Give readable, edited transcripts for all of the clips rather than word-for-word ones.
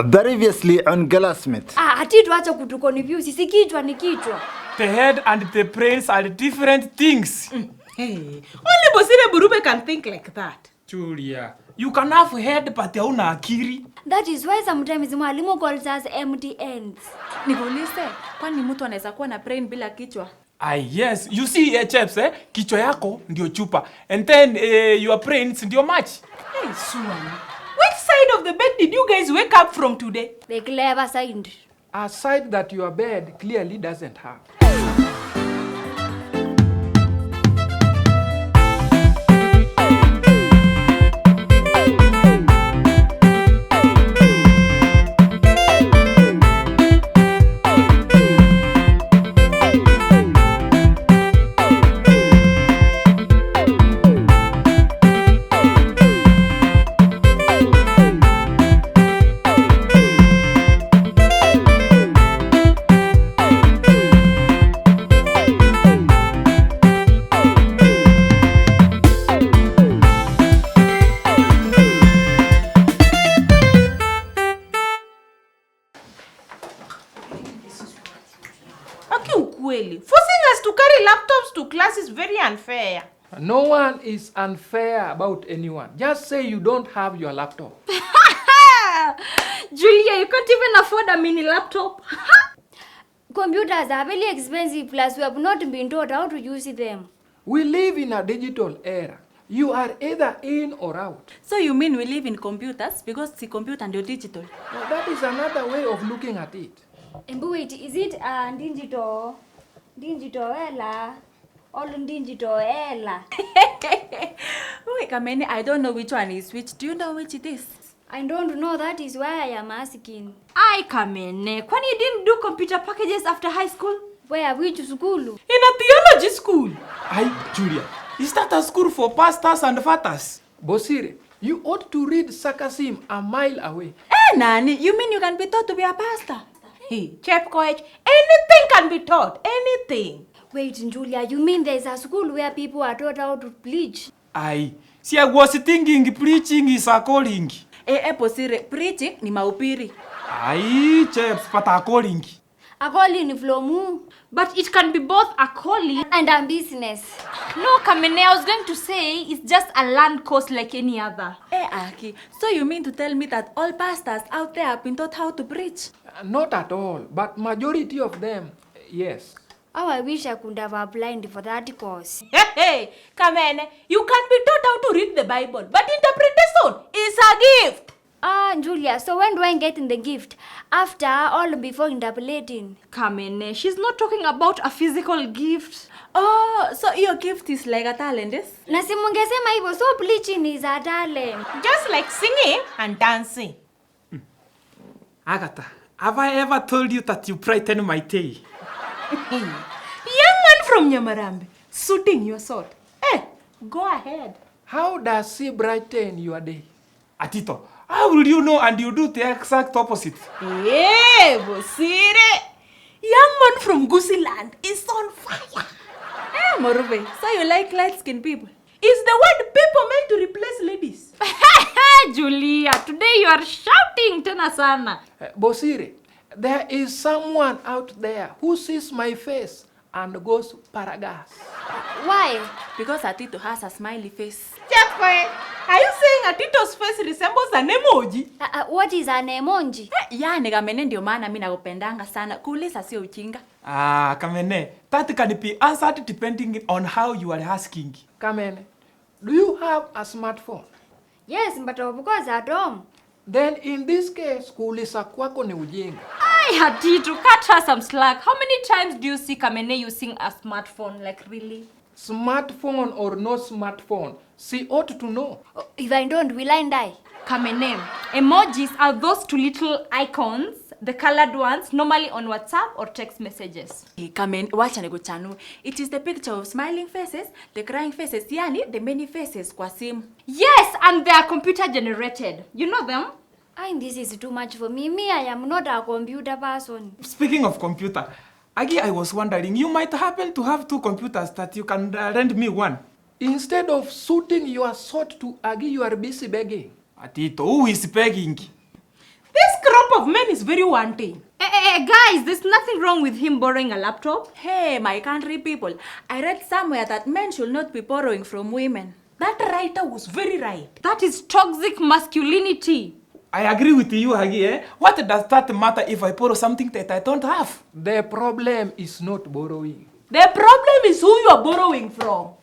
Previously on Glassmith. Ati tuacha kutukonfuse, si kichwa ni kichwa. The head and the brains are different things. Hey, only Bosire Burube can think like that. Julia, you can have head but hauna akili. That is why sometimes mwalimu calls us empty ends. Nikuulize, kwani mtu anaweza kuwa na brain bila kichwa? Yes, you see chaps, kichwa yako ndio chupa and then your brains ndio match. Hey, Suan, which side of the bed did you guys wake up from today? The clever side. A side that your bed clearly doesn't have. Forcing us to carry laptops to class is very unfair. No one is unfair about anyone. Just say you don't have your laptop. Julia, you can't even afford a mini laptop. Computers are very expensive, plus we have not been taught how to use them. We live in a digital era. You are either in or out. So you mean we live in computers because the computer and digital? Well, that is another way of looking at it. And wait, is it digital ella or digital ella? Wait, Kamene, I don't know which one is which. Do you know which it is? I don't know, that is why I am asking. I Kamene, when you didn't do computer packages after high school? Where? Which school? In a theology school. Julia, is that a school for pastors and fathers? Bosire, you ought to read sarcasm a mile away. Nani, you mean you can be taught to be a pastor? Hey, Chef Coach, anything can be taught. Anything. Wait, Julia, you mean there's a school where people are taught how to preach? See, I was thinking preaching is a calling. Posire, preaching ni maupiri. Chaps, but a calling. A calling from who? But it can be both a calling and a business. No, Kamene, I was going to say it's just a land course like any other. Aki, so you mean to tell me that all pastors out there have been taught how to preach? Not at all, but majority of them, yes. Oh, I wish I could have applied for that course. Hey, Kamene, you can be taught how to read the Bible, but interpretation is a gift. Julia, so when do I get in the gift? After or before interpolating? Kamene, she's not talking about a physical gift. Oh, so your gift is like a talent, yes? Nasimungesema hivyo, so preaching is a talent. Just like singing and dancing. Agatha, have I ever told you that you brighten my day? Young man from Nyamarambe, suiting your sword. Go ahead. How does she brighten your day? Atito, how will you know and you do the exact opposite? Hey, Bosire! Young man from Gusiland is on fire. Morube, so you like light-skinned people? Is the word people meant to replace ladies? Julia, today you are shouting tena sana. Bosire, there is someone out there who sees my face and goes paragas. Why? Because Atito has a smiley face. Chakwe, are you saying Atito's face resembles an emoji? What is an emoji? Yani Kamene ndio maana mimi nakupendanga sana. Kuuliza sio uchinga. Kamene, that can be answered depending on how you are asking. Kamene, do you have a smartphone? Yes, but of course at home. Then in this case, kuuliza kwako ni ujinga. Atito, cut her some slack. How many times do you see Kamene using a smartphone? Like really? Smartphone or no smartphone, she ought to know. If I don't, will I die? Kamene, emojis are those two little icons, the colored ones, normally on WhatsApp or text messages. Kamene, wacha nikuchanu. It is the picture of smiling faces, the crying faces, yani the many faces kwa simu. Yes, and they are computer generated. You know them? This is too much for me. I am not a computer person. Speaking of computer, Agi, I was wondering, you might happen to have 2 computers that you can lend me one. Instead of suiting your sword to Agi, you are busy begging. Atito, who is begging? This crop of men is very wanting. Guys, there's nothing wrong with him borrowing a laptop. Hey, my country people, I read somewhere that men should not be borrowing from women. That writer was very right. That is toxic masculinity. I agree with you, Hagi. What does that matter if I borrow something that I don't have? The problem is not borrowing. The problem is who you are borrowing from.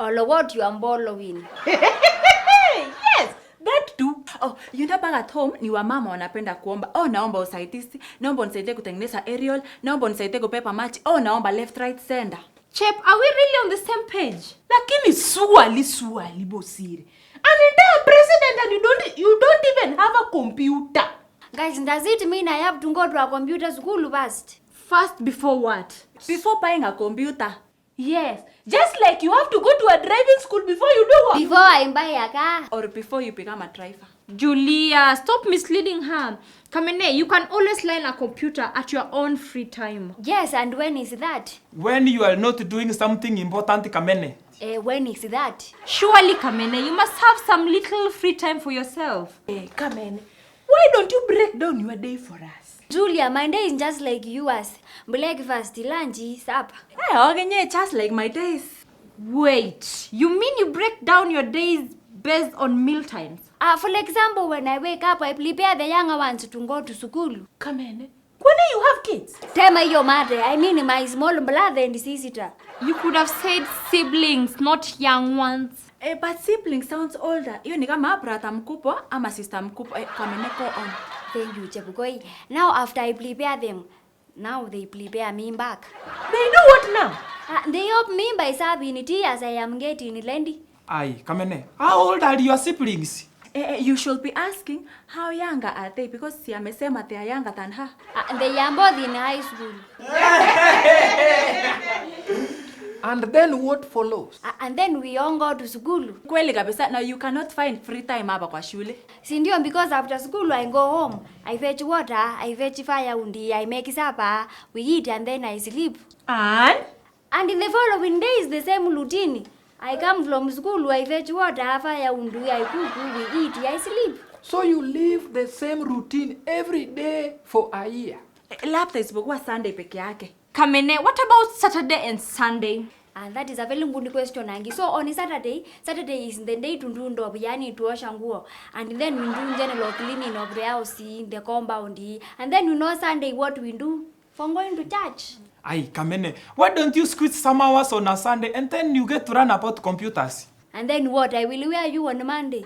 Or what you are borrowing. Yes, that too. Oh, you know back at home, ni wamama wanapenda kuomba. Oh, naomba usaidizi. Naomba unisaidie kutengeneza aerial. Naomba unisaidie kupepa machi. Oh, naomba left, right, center. Chep, are we really on the same page? Lakini swali bosiri. An entire president and you don't even have a computer. Guys, does it mean I have to go to a computer school first? First before what? Before buying a computer. Yes, just like you have to go to a driving school before you do what? Before I buy a car. Or before you become a driver. Julia, stop misleading her. Kamene, you can always learn a computer at your own free time. Yes, and when is that? When you are not doing something important, Kamene. When is that? Surely, Kamene, you must have some little free time for yourself. Hey, come in. Why don't you break down your day for us? Julia, my day is just like yours. Breakfast, lunch, supper. Hey, okay, just like my days. Wait, you mean you break down your days based on meal times? For example, when I wake up, I prepare the younger ones to go to school. Come in. When you have kids? Tell my your mother, I mean my small brother and sister. You could have said siblings, not young ones. But sibling sounds older. Hiyo ni kama brother mkubwa ama sister mkubwa. Kamene go on. Thank you, Chebukoi. Now after I prepare them, now they prepare me back. They do what now? They help me by serving tea as I am getting lengthy. Aye, Kamene. How old are your siblings? You should be asking how younger are they because si amesema they are younger than her. They are both in high school. And then what follows? And then we all go to school. Kweli kabisa. Now you cannot find free time hapa kwa shule. Sindio, because after school I go home. I fetch water, I fetch firewood, I make supper, we eat and then I sleep. And in the following days the same routine. I come from school, I fetch water, firewood, I cook, we eat, I sleep. So you live the same routine every day for a year. Labda isipokuwa Sunday peke yake. Kamene, what about Saturday and Sunday? And that is a very good question, Angie. So on a Saturday is the day to do yani to wash and go. And then we do general cleaning of the house, the compound. And then you know Sunday what we do for going to church. Aye, Kamene. Why don't you squeeze some hours on a Sunday and then you get to run about computers? And then what? I will wear you on Monday.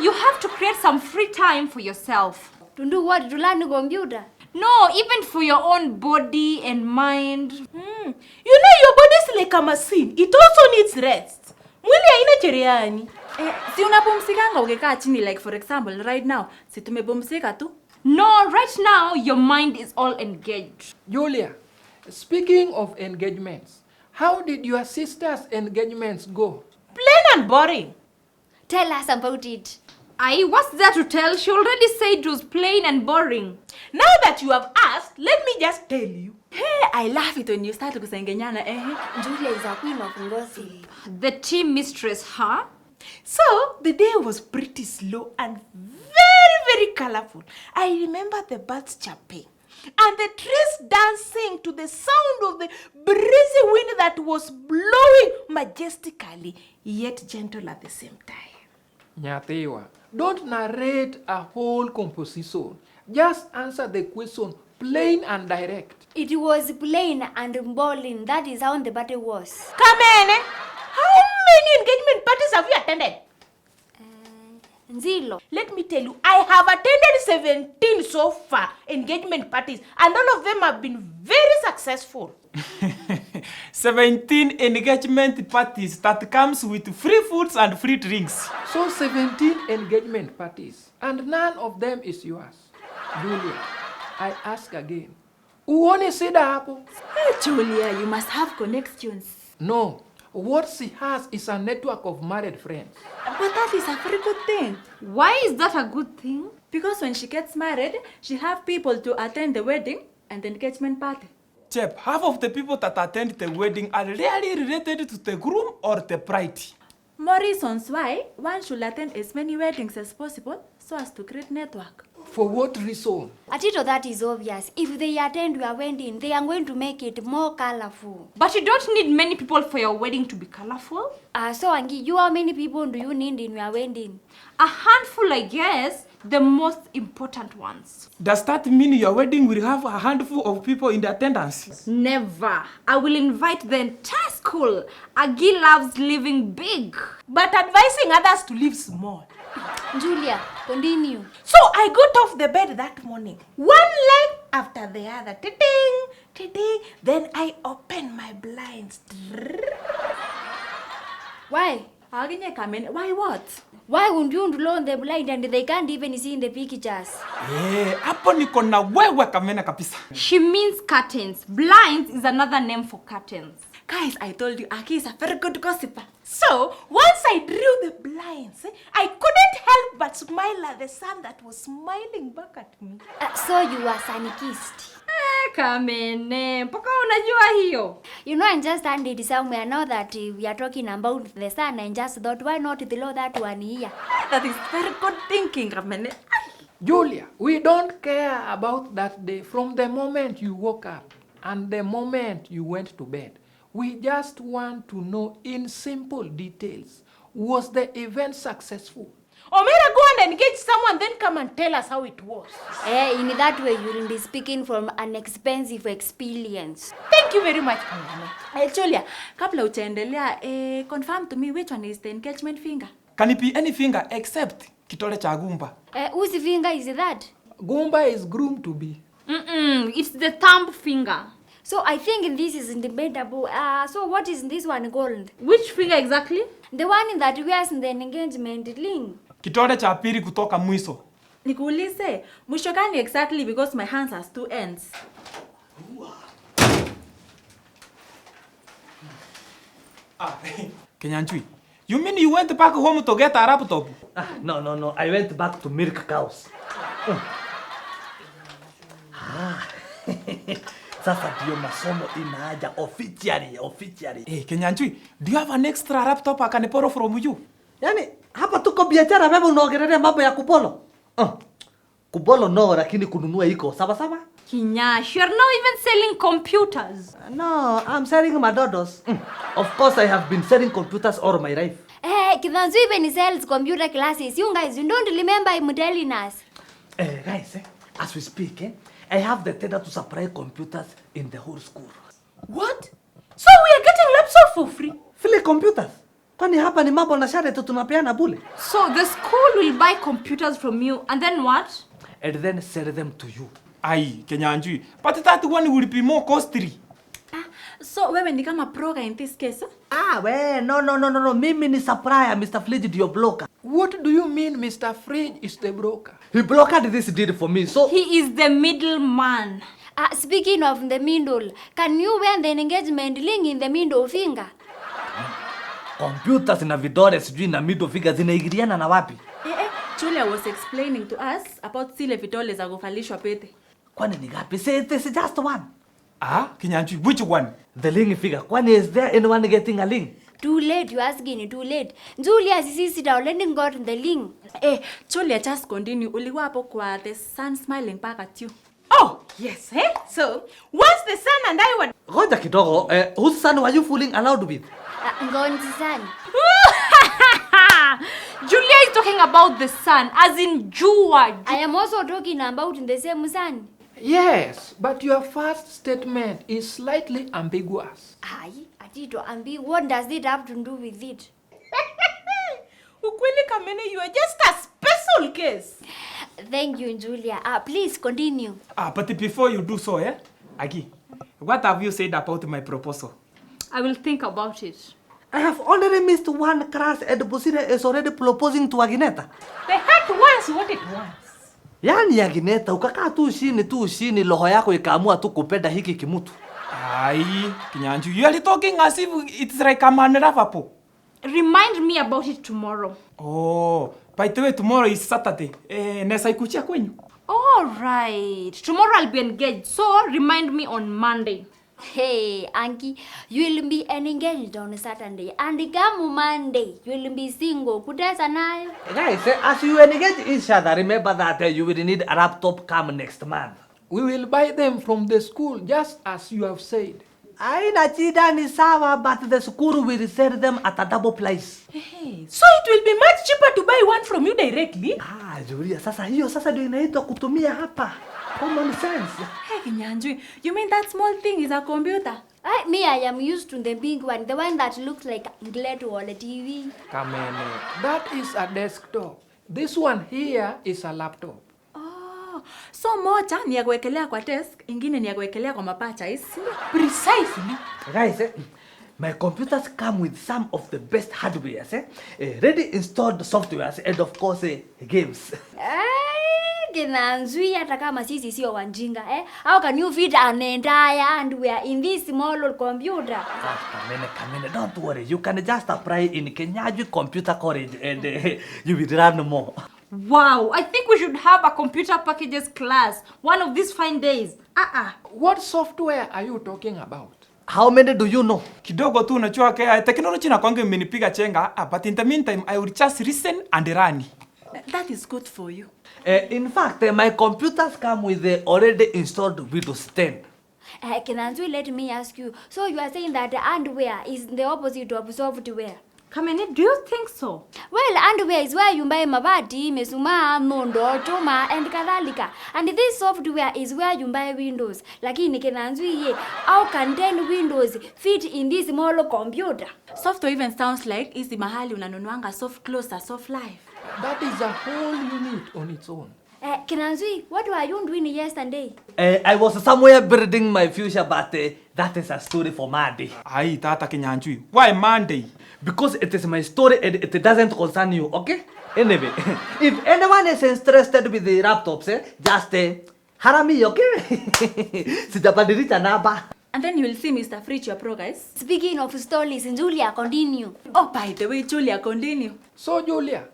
You have to create some free time for yourself. To do what? To learn computer? No, even for your own body and mind. you know your body is like a machine. It also needs rest. Mwili haina cherehani. Si unapumzikanga ukikaa chini like for example right now. Si tumepumzika tu. No, right now your mind is all engaged. Julia, speaking of engagements, how did your sister's engagements go? Plain and boring. Tell us about it. What's there to tell? She already said it was plain and boring. Now that you have asked, let me just tell you. Hey, I love it when you start kusengenyana. Julia is a queen of gossip. The tea mistress, huh? So, the day was pretty slow and very, very colorful. I remember the birds chirping and the trees dancing to the sound of the breezy wind that was blowing majestically, yet gentle at the same time. Nyatewa, don't narrate a whole composition. Just answer the question plain and direct. It was plain and boring. That is how the party was. Kamene, how many engagement parties have you attended? Zero. Let me tell you, I have attended 17 so far engagement parties and all of them have been very successful. 17 engagement parties that comes with free foods and free drinks. So 17 engagement parties and none of them is yours. Julia, I ask again. Uone sida hapo? Hey, Julia, you must have connections. No. What she has is a network of married friends. But that is a very good thing. Why is that a good thing? Because when she gets married, she'll have people to attend the wedding and the engagement party. Chep, half of the people that attend the wedding are really related to the groom or the bride. More reasons why one should attend as many weddings as possible so as to create network. For what reason? Atito, that is obvious. If they attend your wedding, they are going to make it more colorful. But you don't need many people for your wedding to be colorful. So Angi, how many people do you need in your wedding? A handful, I guess. The most important ones. Does that mean your wedding will have a handful of people in the attendance? Never. I will invite the entire school. Agi loves living big. But advising others to live small. Julia, continue. So I got off the bed that morning. One leg after the other. Ting, ting. Then I opened my blinds. Why? Why what? Why would you loan the blind and they can't even see in the pictures? Hapo niko na wewe kamena kabisa. She means curtains. Blinds is another name for curtains. Guys, I told you, Aki is a very good gossiper. So once I drew the blinds, I couldn't help but smile at the sun that was smiling back at me. So you are sun-kissed. Kamene, mpaka unajua hiyo. You know, I just handed somewhere now that we are talking about the sun. I just thought, why not below that one here? That is very good thinking, Kamene. Julia, we don't care about that day from the moment you woke up and the moment you went to bed. We just want to know in simple details, was the event successful? Omera, go and engage someone, then come and tell us how it was. In that way, you will be speaking from an expensive experience. Thank you very much, Kamene. Julia, kabla utaendelea, confirm to me which one is the engagement finger. Can it be any finger except kitole cha gumba? Whose finger is that? Gumba is groom to be. It's the thumb finger. So I think this is debatable. So what is this one called? Which finger exactly? The one that wears the engagement ring. Kitole cha pili kutoka mwiso. Nikuulize, mwisho gani exactly because my hands has two ends. Kenyanchui, you mean you went back home to get a laptop? No. I went back to milk cows. Sasa ndio masomo inaja officially. Kenyanchui, do you have an extra laptop I can borrow from you? Yani, hapa tuko biashara wewe unaongelea mambo ya kupolo. Kupolo no, lakini kununua iko. Sawa? Kinyash, you're not even selling computers. No, I'm selling my dodos. Of course I have been selling computers all my life. Kidanzu even sells computer classes. You guys, you don't remember him telling us? Guys, as we speak, I have the tender to supply computers in the whole school. What? So we are getting laptops for free? Free computers? Kwani hapa ni mambo na share tu tunapeana bure. So the school will buy computers from you and then what? And then sell them to you. Aye, Kenyanchui, but that one will be more costly. So wewe ni kama broker in this case? No. Mimi ni supplier, Mr. Fridge ndio broker. What do you mean Mr. Fridge is the broker? He brokered this deal for me, so... He is the middleman. Speaking of the middle, can you wear the engagement ring in the middle finger? Computers na vidole sijui na middle finger zinaingiliana na wapi? Julia was explaining to us about zile vidole za kuvalishwa pete. Kwani ni gapi? Say it is just one. Kenyanchui, which one? The ring figure. Kwani is there anyone getting a ring? Too late, you're asking, too late. Julia, sister already got the link. Julia, just continue. Uliwa hapo kwa the sun smiling back at you. Oh, yes, So, once the sun and I were... Ngoja kidogo, whose son were you fooling around with? Ngonzi son. Julia is talking about the sun, as in Jua. I am also talking about the same sun. Yes, but your first statement is slightly ambiguous. Atito, what does it have to do with it? Ukweli Kamene, you are just a special case. Thank you, Julia. Please continue. But before you do so, Aki, what have you said about my proposal? I will think about it. I have already missed one class and Busire is already proposing to Agineta. The heart wants what it wants. Yani Agineta, ukakaa tu chini, roho yako ikaamua tu kupenda hiki kimutu. Kenyanchui, you are talking as if it's like a manrafapo. Remind me about it tomorrow. Oh, by the way, tomorrow is Saturday. Nesa ikuchia kwenyu. All right. Tomorrow I'll be engaged, so remind me on Monday. Hey, Anki, you will be engaged on Saturday, and come Monday, you will be single. Kutesa nayo. Guys, as you engage each other, remember that you will need a laptop come next month. We will buy them from the school, just as you have said. Aina chida ni sawa, but the school will sell them at a double price. Hey, so it will be much cheaper to buy one from you directly? Ah, Julia, sasa ndio inaitwa kutumia hapa. Common sense. Hey, Kinyanjui, you mean that small thing is a computer? Me, I am used to the big one, the one that looks like Glad or a TV. Kamene, that is a desktop. This one here is a laptop. Oh, so moja ni ya kuwekelea kwa desk, ingine ni ya kuwekelea kwa mapacha, is Precisely. Guys, my computers come with some of the best hardware, ready installed softwares, and of course, games. Kinanzui hata kama sisi sio wanjinga, How can you fit an entire hardware in this small computer? Kamene, don't worry. You can just apply in Kenyaji Computer College and you will learn more. Wow, I think we should have a computer packages class one of these fine days. What software are you talking about? How many do you know? Kidogo tu unajua kaya technology na kwangu imenipiga chenga, but in the meantime I will just listen and run. That is good for you. In fact, my computers come with the already installed Windows 10. Kinanzui, let me ask you. So you are saying that the hardware is the opposite of software? Kamene, do you think so? Well, hardware is where you buy mabati, mesuma, mondo, chuma, and kadhalika. And this software is where you buy Windows. Lakini Kinanzui, how can 10 Windows fit in this small computer? Software even sounds like isi mahali unanunuanga soft closer, soft life. That is a whole unit on its own. Kinanzui, what were you doing yesterday? I was somewhere building my future, but that is a story for Monday. Ai, tata Kinyanjui. Why Monday? Because it is my story and it doesn't concern you, okay? Anyway, if anyone is interested with the laptops, just harami, okay? Sijabadilisha namba. And then you will see Mr. Fritz, your pro, guys. Speaking of stories, Julia, continue. Oh, by the way, Julia, continue. So, Julia,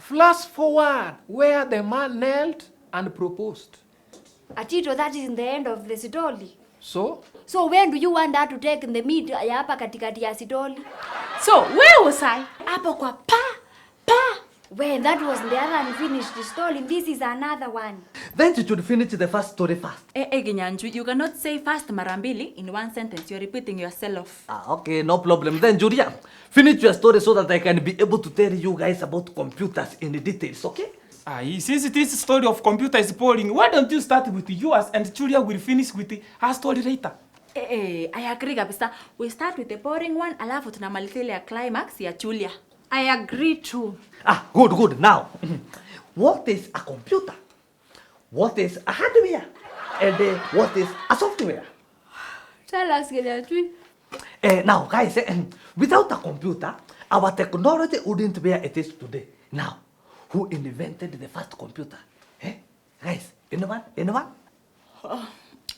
flash forward where the man knelt and proposed. Achito, that is the end of the story. So, when do you want her to take the meat ya hapa katikati ya story? So, where was I? Hapo kwa pa. When that was the other unfinished story, this is another one. Then you should finish the first story first. Kinyanjui, you cannot say fast marambili in one sentence. You're repeating yourself. Okay, no problem. Then, Julia, finish your story so that I can be able to tell you guys about computers in the details, okay? Ai, since this story of computer is boring, why don't you start with yours and Julia will finish with her story later? I agree kabisa. We start with the boring one, alafu tunamalizia ile ya climax ya Julia. I agree too. Good. Now, what is a computer? What is a hardware? And what is a software? Tell us, Kinanzui. Now, guys, without a computer, our technology wouldn't be where it is today. Now, who invented the first computer? Guys, anyone?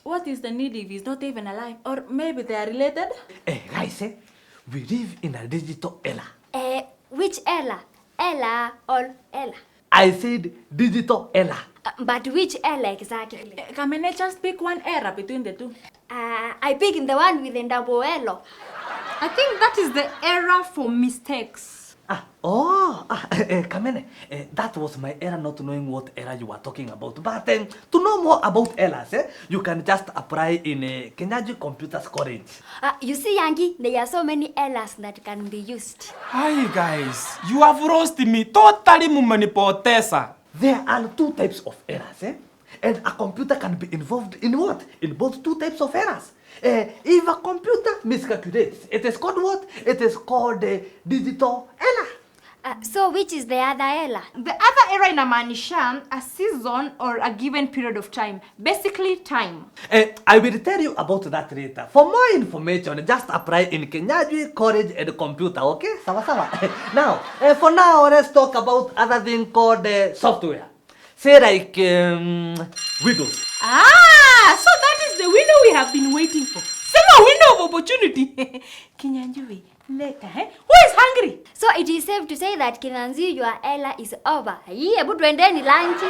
What is the need if he's not even alive? Or maybe they are related? Guys, we live in a digital era. Which Ella? Ella or Ella? I said digital era. But which Ella exactly? Kamene, just pick one era between the two. I pick the one with the double L. I think that is the era for mistakes. Kamene, that was my error not knowing what era you were talking about. But to know more about errors, you can just apply in Kenyaji Computers College. You see, Yangi, there are so many L's that can be used. Hi guys, you have roasted me totally mumenipotesa. There are two types of errors, and a computer can be involved in what? In both two types of errors. If a computer miscalculates, it is called what? It is called digital error. So which is the other Ella? The other era inamaanisha a season or a given period of time. Basically, time. I will tell you about that later. For more information, just apply in Kenyaji College and Computer, okay? Sawa. Now, for now, let's talk about other thing called software. Say like Windows. So that is the window we have been waiting for. Sema window of opportunity. Kinyanjui, later, Who is hungry? So it is safe to say that Kinanzui, your Ella is over. Hebu tuendeni lunch.